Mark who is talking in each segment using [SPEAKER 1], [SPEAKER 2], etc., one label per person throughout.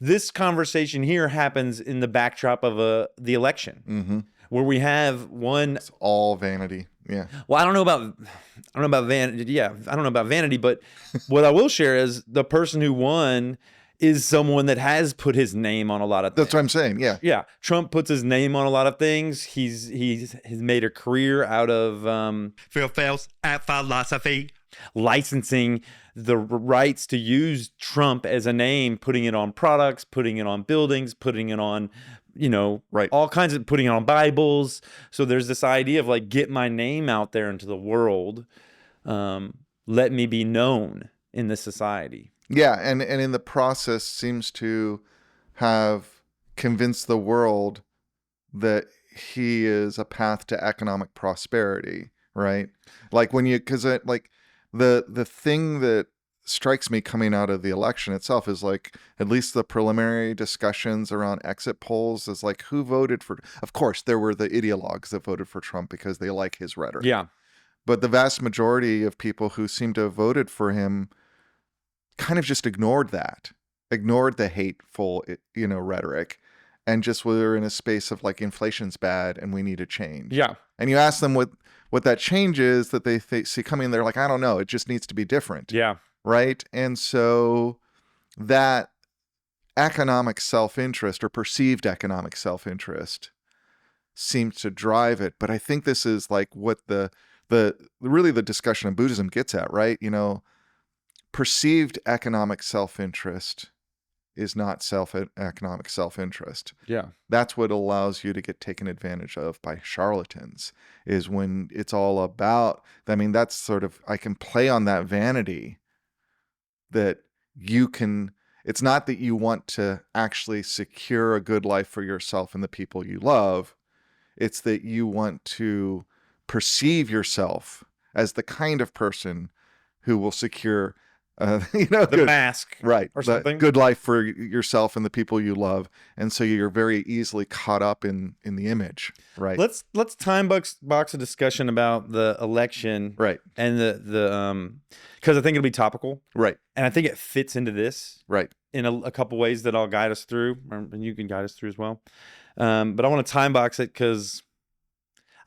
[SPEAKER 1] this conversation here happens in the backdrop of the election, where we have one.
[SPEAKER 2] It's all vanity. Yeah.
[SPEAKER 1] Well, I don't know about vanity. Yeah, I don't know about vanity, but what I will share is the person who won is someone that has put his name on a lot of things.
[SPEAKER 2] That's what I'm saying. Yeah.
[SPEAKER 1] Yeah. Trump puts his name on a lot of things. He's made a career out of
[SPEAKER 3] Phails at philosophy.
[SPEAKER 1] Licensing the rights to use Trump as a name, putting it on products, putting it on buildings, putting it on,
[SPEAKER 2] Right.
[SPEAKER 1] all kinds of, putting it on Bibles. So there's this idea of like, get my name out there into the world. Let me be known in this society.
[SPEAKER 2] Yeah, and in the process seems to have convinced the world that he is a path to economic prosperity, right? Like because the thing that strikes me coming out of the election itself is like, at least the preliminary discussions around exit polls is like, who voted for, of course there were the ideologues that voted for Trump because they like his rhetoric.
[SPEAKER 1] Yeah.
[SPEAKER 2] But the vast majority of people who seem to have voted for him kind of just ignored the hateful, rhetoric, and just were in a space of like, inflation's bad and we need a change.
[SPEAKER 1] Yeah.
[SPEAKER 2] And you ask them what that change is that they see coming, they're like, I don't know, it just needs to be different.
[SPEAKER 1] Yeah.
[SPEAKER 2] Right. And so that economic self-interest or perceived economic self-interest seems to drive it. But I think this is like what really the discussion of Buddhism gets at, right? Perceived economic self-interest is not economic self-interest.
[SPEAKER 1] Yeah.
[SPEAKER 2] That's what allows you to get taken advantage of by charlatans, is when it's all about, that's sort of, I can play on that vanity that it's not that you want to actually secure a good life for yourself and the people you love. It's that you want to perceive yourself as the kind of person who will secure
[SPEAKER 1] the mask,
[SPEAKER 2] right,
[SPEAKER 1] or something.
[SPEAKER 2] Good life for yourself and the people you love, and so you're very easily caught up in the image, right?
[SPEAKER 1] Let's time box a discussion about the election,
[SPEAKER 2] right,
[SPEAKER 1] and the because I think it'll be topical,
[SPEAKER 2] right,
[SPEAKER 1] and I think it fits into this,
[SPEAKER 2] right,
[SPEAKER 1] in a couple ways that I'll guide us through, and you can guide us through as well. But I want to time box it because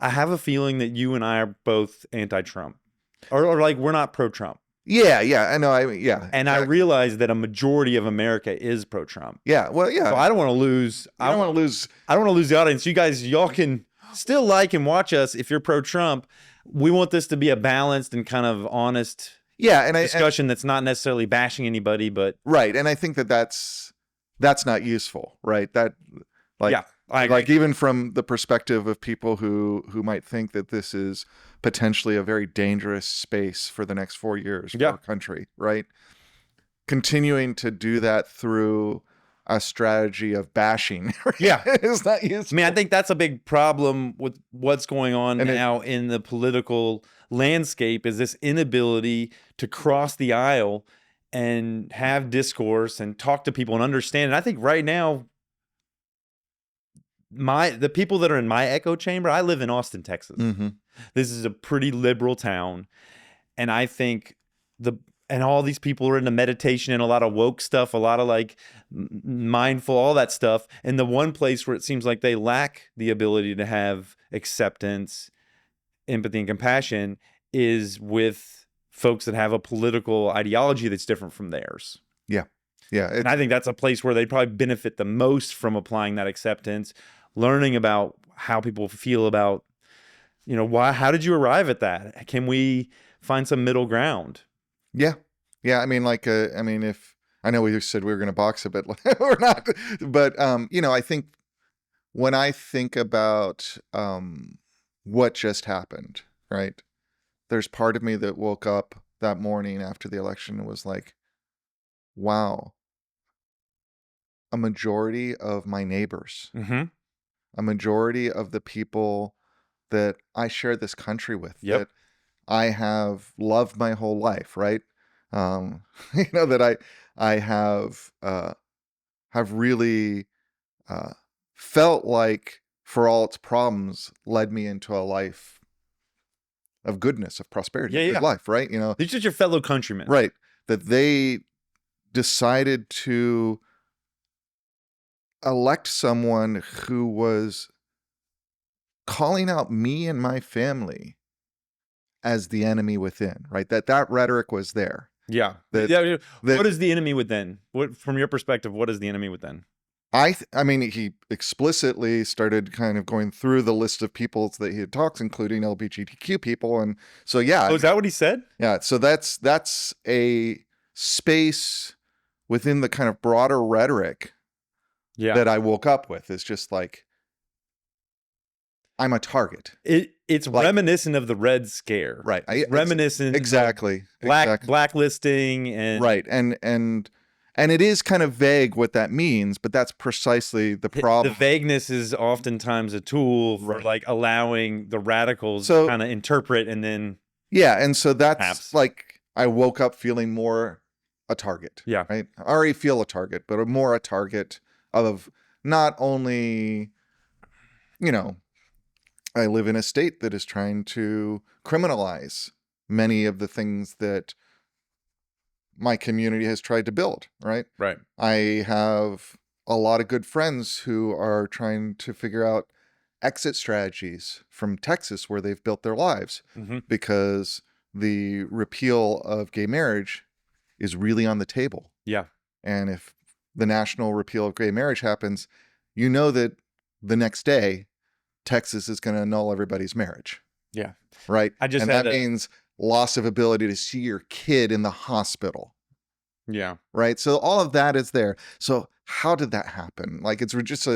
[SPEAKER 1] I have a feeling that you and I are both anti-Trump, or like we're not pro-Trump.
[SPEAKER 2] Yeah, I know.
[SPEAKER 1] And I realize that a majority of America is pro-Trump.
[SPEAKER 2] Yeah, well, yeah.
[SPEAKER 1] So I don't want to lose. I don't want to lose the audience. Y'all can still like and watch us if you're pro-Trump. We want this to be a balanced and kind of honest, discussion that's not necessarily bashing anybody, but
[SPEAKER 2] right. And I think that's not useful, right?
[SPEAKER 1] I agree.
[SPEAKER 2] Like, even from the perspective of people who might think that this is potentially a very dangerous space for the next 4 years for our country, right? Continuing to do that through a strategy of bashing, is not useful.
[SPEAKER 1] I think that's a big problem with what's going on now in the political landscape, is this inability to cross the aisle and have discourse and talk to people and understand. And I think right now, the people that are in my echo chamber, I live in Austin, Texas.
[SPEAKER 2] Mm-hmm.
[SPEAKER 1] This is a pretty liberal town. And I think and all these people are into meditation and a lot of woke stuff, a lot of like mindful, all that stuff. And the one place where it seems like they lack the ability to have acceptance, empathy, and compassion is with folks that have a political ideology that's different from theirs.
[SPEAKER 2] Yeah.
[SPEAKER 1] And I think that's a place where they probably benefit the most from applying that acceptance, learning about how people feel about, how did you arrive at that? Can we find some middle ground?
[SPEAKER 2] Yeah. If I know we said we were going to box it, but we're not. But I think when I think about what just happened, right? There's part of me that woke up that morning after the election and was like, wow, a majority of my neighbors, a majority of the people that I share this country with, that I have loved my whole life, right? That I have really felt like, for all its problems, led me into a life of goodness, of prosperity, good life, right?
[SPEAKER 1] These are your fellow countrymen,
[SPEAKER 2] right? That they decided to elect someone who was calling out me and my family as the enemy within, right? That rhetoric was there.
[SPEAKER 1] Yeah.
[SPEAKER 2] That
[SPEAKER 1] Yeah.
[SPEAKER 2] that
[SPEAKER 1] What is the enemy within? What, from your perspective, what is the enemy within?
[SPEAKER 2] I mean, he explicitly started kind of going through the list of peoples that he had talked, including LGBTQ people, and so yeah,
[SPEAKER 1] Oh, is that what he said?
[SPEAKER 2] yeah. So that's a space within the kind of broader rhetoric
[SPEAKER 1] Yeah.
[SPEAKER 2] that I woke up with. Is just like I'm a target,
[SPEAKER 1] It's
[SPEAKER 2] like
[SPEAKER 1] reminiscent of the Red Scare.
[SPEAKER 2] right.
[SPEAKER 1] It's reminiscent of
[SPEAKER 2] Exactly,
[SPEAKER 1] blacklisting and
[SPEAKER 2] right, and it is kind of vague what that means, but that's precisely the
[SPEAKER 1] the
[SPEAKER 2] problem.
[SPEAKER 1] vagueness is oftentimes a tool for
[SPEAKER 2] Right.
[SPEAKER 1] like allowing the radicals
[SPEAKER 2] So
[SPEAKER 1] kind of interpret and then
[SPEAKER 2] yeah, and so that's
[SPEAKER 1] perhaps.
[SPEAKER 2] like I woke up feeling more a target.
[SPEAKER 1] Yeah.
[SPEAKER 2] Right. I already feel a target, but more a target of not only, you know, I live in a state that is trying to criminalize many of the things that my community has tried to build, right?
[SPEAKER 1] Right.
[SPEAKER 2] I have a lot of good friends who are trying to figure out exit strategies from Texas where they've built their lives
[SPEAKER 1] Hmm.
[SPEAKER 2] because the repeal of gay marriage is really on the table.
[SPEAKER 1] Yeah.
[SPEAKER 2] And if the national repeal of gay marriage happens, you know that the next day Texas is going to annul everybody's marriage,
[SPEAKER 1] Yeah.
[SPEAKER 2] right?
[SPEAKER 1] I just
[SPEAKER 2] And
[SPEAKER 1] had
[SPEAKER 2] that means loss of ability to see your kid in the hospital,
[SPEAKER 1] yeah.
[SPEAKER 2] right? So all of that is there. So how did that happen? Like it's just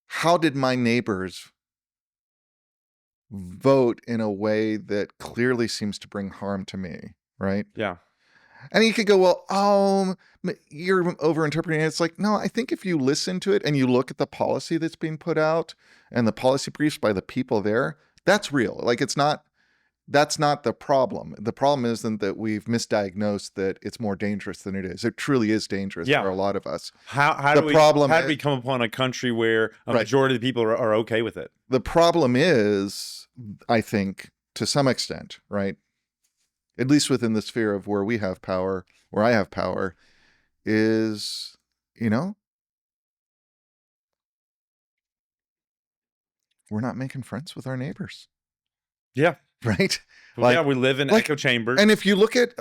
[SPEAKER 2] how did my neighbors vote in a way that clearly seems to bring harm to me, right?
[SPEAKER 1] Yeah.
[SPEAKER 2] And you could go, well, oh, you're overinterpreting it. It's like, no, I think if you listen to it and you look at the policy that's being put out and the policy briefs by the people there, that's real. Like that's not the problem. The problem isn't that we've misdiagnosed that it's more dangerous than it is. It truly is dangerous
[SPEAKER 1] Yeah.
[SPEAKER 2] for a lot of us.
[SPEAKER 1] How
[SPEAKER 2] The
[SPEAKER 1] do we
[SPEAKER 2] problem
[SPEAKER 1] how do
[SPEAKER 2] is-
[SPEAKER 1] we come upon a country where a
[SPEAKER 2] Right.
[SPEAKER 1] majority of the people are okay with it?
[SPEAKER 2] The problem is, I think, to some extent, right? At least within the sphere of where we have power, where I have power, is, you know, we're not making friends with our neighbors,
[SPEAKER 1] Yeah.
[SPEAKER 2] right?
[SPEAKER 1] Well, yeah, we live in
[SPEAKER 2] like-
[SPEAKER 1] echo chambers.
[SPEAKER 2] And if you look at